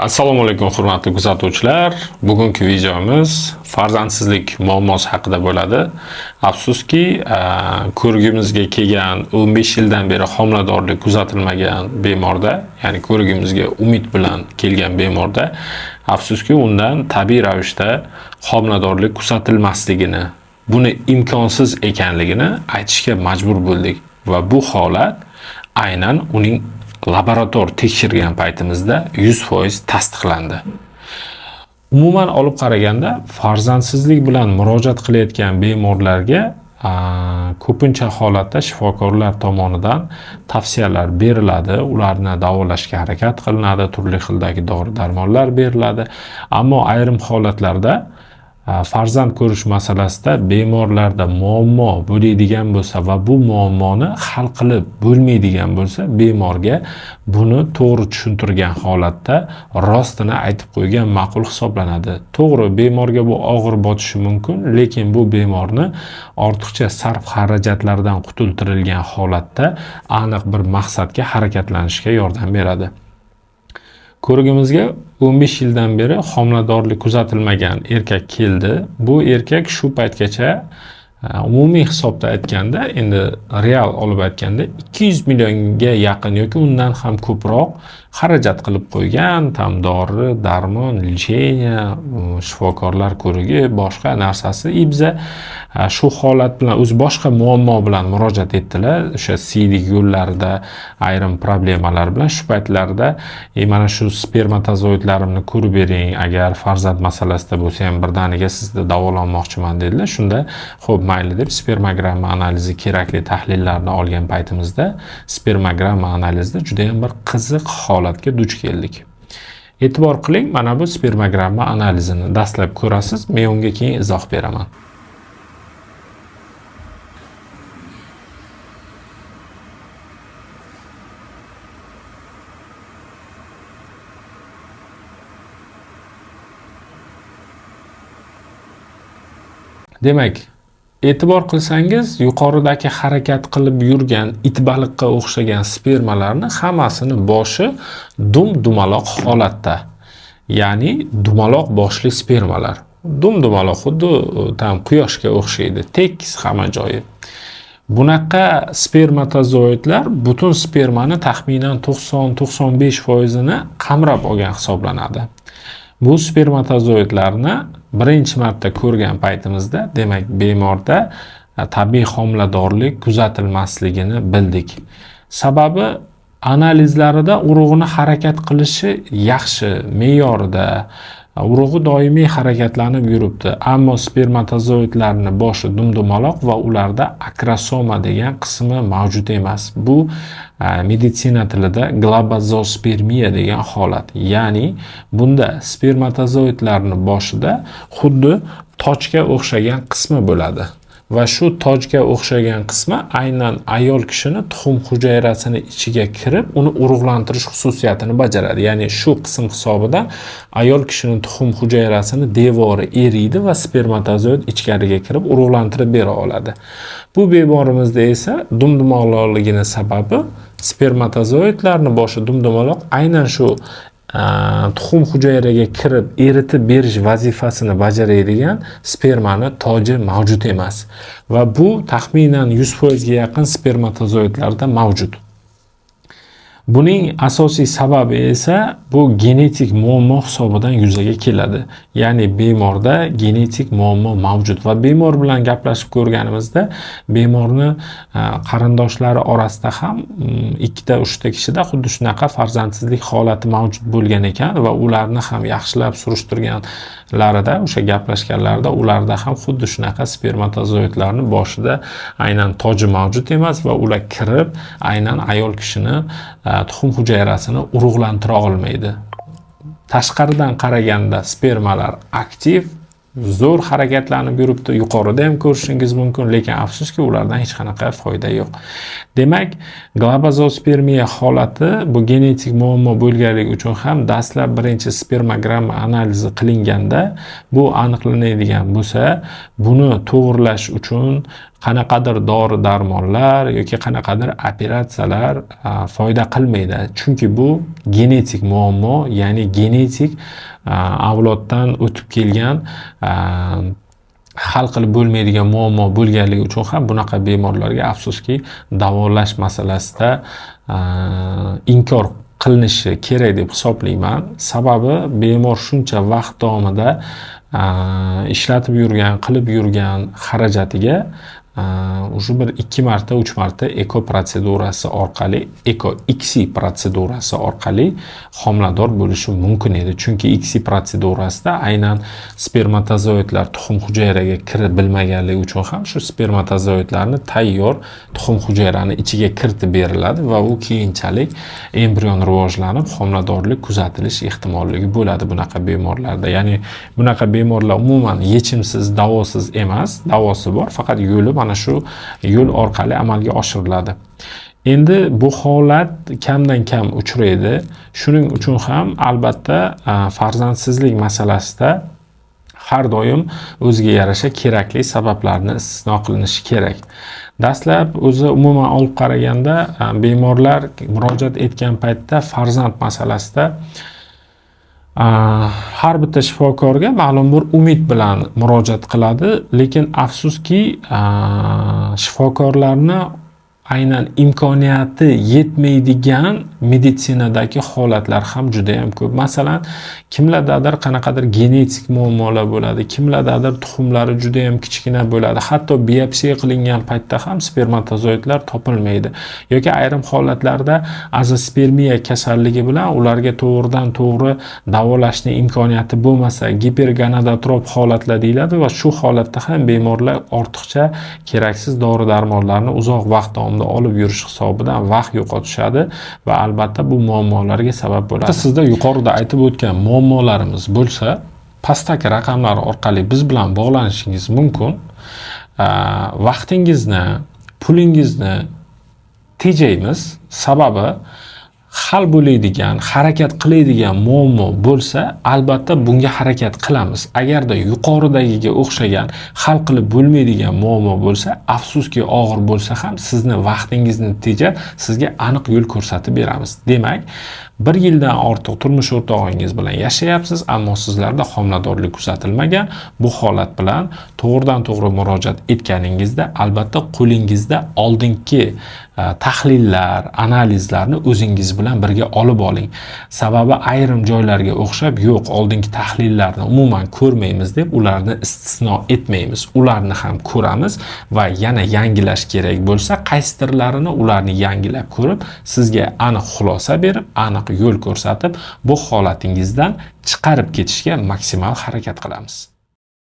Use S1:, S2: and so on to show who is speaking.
S1: Assalomu alaykum hurmatli kuzatuvchilar. Bugungi videomiz farzandsizlik muammosi haqida bo'ladi. Afsuski, ko'rigimizga kelgan 15 yildan beri homiladorlik kuzatilmagan bemorda, ya'ni ko'rigimizga umid bilan kelgan bemorda, afsuski undan tabiiy ravishda homiladorlik kuzatilmasligini, buni imkonsiz ekanligini aytishga majbur bo'ldik va bu holat aynan uning laborator tekshirgan paytimizda 100% tasdiqlandi. Umuman olib qaraganda, farzandsizlik bilan murojaat qilayotgan bemorlarga ko'pincha holatda shifokorlar tomonidan tavsiyalar beriladi, ularni davolashga harakat qilinadi, turli xildagi dori-darmonlar beriladi. Ammo ayrim holatlarda farzand ko'rish masalasida bemorlarda muammo bo'ladigan bo'lsa va bu muammoni hal qilib bo'lmaydigan bo'lsa, bemorga buni to'g'ri tushuntirgan holatda rostini aytib qo'ygan ma'qul hisoblanadi. To'g'ri, bemorga bu og'ir botishi mumkin, lekin bu bemorni ortiqcha sarf xarajatlardan qutultirilgan holatda aniq bir maqsadga harakatlanishga yordam beradi. Ko'rigimizga 15 yildan beri homiladorlik kuzatilmagan erkak keldi. Bu erkak shu paytgacha umumiy hisobda aytganda, endi real olib aytganda 200 millionga yaqin yoki undan ham ko'proq xarajat qilib qo'ygan, tam dori, darmon, lecheniya, shifokorlar ko'rigi, boshqa narsasi ibza. Shu holat bilan o'z boshqa muammo bilan murojaat etdilar. O'sha siydik yo'llarida ayrim problemalar bilan shu paytlarda mana shu spermatozoidlarimni ko'rib bering, agar farzand masalasida bo'lsa ham birdaniga sizni davolanmoqchiman dedilar. Shunda xo'p, mayli deb spermogramma analizi kerakli tahlillarni olgan paytimizda spermogramma analizida juda ham bir qiziq holatga duch keldik. E'tibor qiling, mana bu spermogramma analizini dastlab ko'rasiz, men unga keyin izoh beraman. Demak, e'tibor qilsangiz, yuqoridagi harakat qilib yurgan itbaliqqa o'xshagan spermalarni hammasini boshi dum-dumaloq holatda. Ya'ni dumaloq boshli spermalar. Dum-dumaloq, xuddi tam quyoshga o'xshaydi, tekis hamma joyi. Bunaqa spermatozoidlar butun spermani taxminan 90-95% qamrab olgan hisoblanadi. Bu spermatozoidlarni birinchi marta ko'rgan paytimizda, demak, bemorda tabiiy homiladorlik kuzatilmasligini bildik. Sababi analizlarida urug'ini harakat qilishi yaxshi, me'yorida, urug'i doimiy harakatlanib yuribdi. Ammo spermatozoidlarning boshi dumdumaloq va ularda akrosoma degan qismi mavjud emas. Bu meditsina tilida globazospermiya degan holat. Ya'ni bunda spermatozoidlarning boshida xuddi tojga o'xshagan qismi bo'ladi. Va shu tojga o'xshagan qismi aynan ayol kishini tuxum hujayrasini ichiga kirib, uni urug'lantirish xususiyatini bajaradi. Ya'ni shu qism hisobidan ayol kishining tuxum hujayrasini devori eriydi va spermatozoid ichkariga kirib urug'lantirib bera oladi. Bu bemorimizda esa dumdumaloqligining sababi spermatozoidlarning boshi dumdumaloq aynan shu tuxum hujayraga kirib eritib berish vazifasini bajaradigan spermani toji mavjud emas va bu taxminan 100% ga yaqin spermatozoidlarda mavjud. Buning asosiy sababi esa bu genetik muammo hisobidan yuzaga keladi. Ya'ni bemorda genetik muammo mavjud va bemor bilan gaplashib ko'rganimizda bemorni qarindoshlari orasida ham 2-3 kishida xuddi shunaqa farzandsizlik holati mavjud bo'lgan ekan va ularni ham yaxshilab surishtirganlarida, o'sha gaplashganlarida ularda ham xuddi shunaqa spermatozoidlarning boshida aynan toji mavjud emas va ular kirib aynan ayol kishini tuxum hujayrasini urug'lantira olmaydi. Tashqaridan qaraganda spermalar aktiv, zo'r harakatlanib yuribdi, yuqorida ham ko'rishingiz mumkin, lekin afsuski ulardan hech qanaqa foyda yo'q. Demak, globazospermiya holati bu genetik muammo bo'lganligi uchun ham dastlab birinchi spermogramma analizi qilinganda bu aniqlanadigan bo'lsa, buni to'g'rilash uchun qanaqadir dori darmonlar yoki qanaqadir operatsiyalar foyda qilmaydi. Chunki bu genetik muammo, ya'ni genetik avloddan o'tib kelgan hal qilib bo'lmaydigan muammo bo'lganligi uchun ham bunaqa bemorlarga afsuski davolash masalasida inkor qilinishi kerak deb hisoblayman. Sababi bemor shuncha vaqt davomida ishlatib yurgan, qilib yurgan xarajatiga уже bir 2 marta 3 marta eko protsedurasi orqali, eko ICSI protsedurasi orqali homilador bo'lishi mumkin edi. Chunki ICSI protsedurasida aynan spermatozoidlar tuxum hujayraga kirib bilmaganligi uchun ham shu spermatozoidlarni tayyor tuxum hujayrani ichiga kiritib beriladi va u keyinchalik embrion rivojlanib homiladorlik kuzatilish ehtimolligi bo'ladi bunaqa bemorlarda. Ya'ni bunaqa bemorlar umuman yechimsiz, davosiz emas, davosi bor, faqat yo'li mana shu yo'l orqali amalga oshiriladi. Endi bu holat kamdan kam uchraydi. Shuning uchun ham albatta farzandsizlik masalasida har doim o'ziga yarasha kerakli sabablarni istisno qilinishi kerak. Dastlab o'zi umuman olib qaraganda bemorlar murojaat etgan paytda farzand masalasida har bitta shifokorga ma'lum bir umid bilan murojaat qiladi, lekin afsuski shifokorlarni aynan imkoniyati yetmaydigan meditsinadagi holatlar ham juda ham ko'p. Masalan, kimlardadir qanaqadir genetik muammolar bo'ladi, kimlardadir tuxumlari juda ham kichkina bo'ladi. Hatto biopsiya qilingan paytda ham spermatozoidlar topilmaydi. Yoki ayrim holatlarda azospermiya kasalligi bilan ularga to'g'ridan to'g'ri davolashning imkoniyati bo'lmasa, gipergonadotrop holatlar deyiladi va shu holatda ham bemorlar ortiqcha keraksiz dori-darmonlarni uzoq vaqt davomida olib yurish hisobidan vaqt yo'qotishadi va albatta bu muammolarga sabab bo'ladi. Sizda yuqorida aytib o'tgan muammolarimiz bo'lsa, pastdagi raqamlar orqali biz bilan bog'lanishingiz mumkin. Vaqtingizni, pulingizni tejaymiz. Sababi hal bo'ladigan, harakat qiladigan muammo bo'lsa, albatta bunga harakat qilamiz. Agarda yuqoridagiga o'xshagan hal qilib bo'lmaydigan muammo bo'lsa, afsuski og'ir bo'lsa ham sizni vaqtingizni tejab, sizga aniq yo'l ko'rsatib beramiz. Demak, 1 yildan ortiq turmush o'rtog'ingiz bilan yashayapsiz, ammo sizlarda homiladorlik kuzatilmagan. Bu holat bilan to'g'ridan to'g'ri murojaat etganingizda albatta qo'lingizda oldingi tahlillar, analizlarni o'zingiz bilan birga olib oling. Sababi ayrim joylarga o'xshab, yo'q, oldingi tahlillarni umuman ko'rmaymiz deb ularni istisno etmaymiz. Ularni ham ko'ramiz va yana yangilash kerak bo'lsa, qaysidirlarini ularni yangilab ko'rib, sizga aniq xulosa berib, aniq yo'l ko'rsatib, bu holatingizdan chiqarib ketishga maksimal harakat qilamiz.